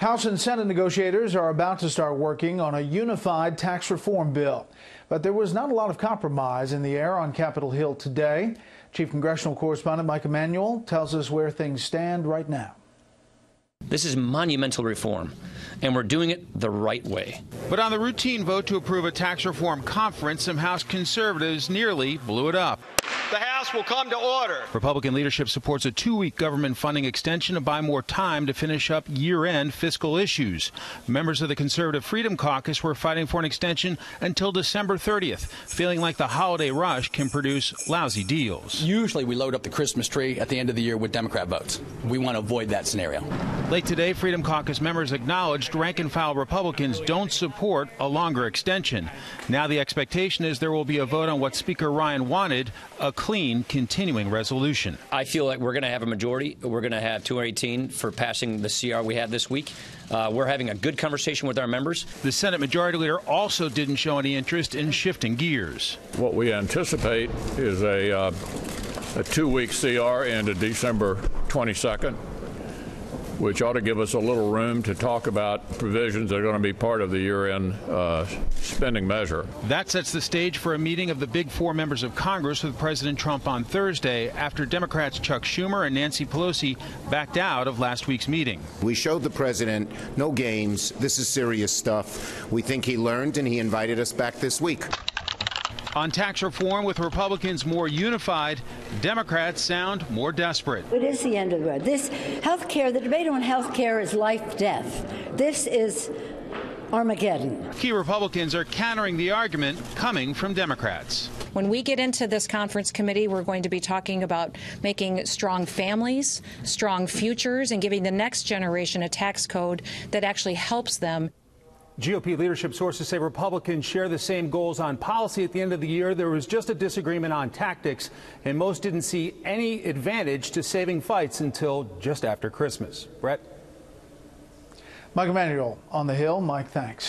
House and Senate negotiators are about to start working on a unified tax reform bill. But there was not a lot of compromise in the air on Capitol Hill today. Chief Congressional Correspondent Mike Emanuel tells us where things stand right now. This is monumental reform, and we're doing it the right way. But on the routine vote to approve a tax reform conference, some House conservatives nearly blew it up. The House will come to order. Republican leadership supports a 2-week government funding extension to buy more time to finish up year-end fiscal issues. Members of the Conservative Freedom Caucus were fighting for an extension until December 30th, feeling like the holiday rush can produce lousy deals. Usually we load up the Christmas tree at the end of the year with Democrat votes. We want to avoid that scenario. Late today, Freedom Caucus members acknowledged rank-and-file Republicans don't support a longer extension. Now the expectation is there will be a vote on what Speaker Ryan wanted, a clean continuing resolution. I feel like we're going to have a majority. We're going to have 218 for passing the CR we had this week. We're having a good conversation with our members. The Senate Majority Leader also didn't show any interest in shifting gears. What we anticipate is a 2-week CR into December 22nd. Which ought to give us a little room to talk about provisions that are going to be part of the year-end spending measure. That sets the stage for a meeting of the big 4 members of Congress with President Trump on Thursday after Democrats Chuck Schumer and Nancy Pelosi backed out of last week's meeting. We showed the president no games. This is serious stuff. We think he learned, and he invited us back this week. On tax reform, with Republicans more unified, Democrats sound more desperate. It is the end of the road. This health care, the debate on health care is life-death. This is Armageddon. Key Republicans are countering the argument coming from Democrats. When we get into this conference committee, we're going to be talking about making strong families, strong futures, and giving the next generation a tax code that actually helps them. GOP leadership sources say Republicans share the same goals on policy. At the end of the year, there was just a disagreement on tactics, and most didn't see any advantage to saving fights until just after Christmas. Brett? Mike Emanuel on the Hill. Mike, thanks.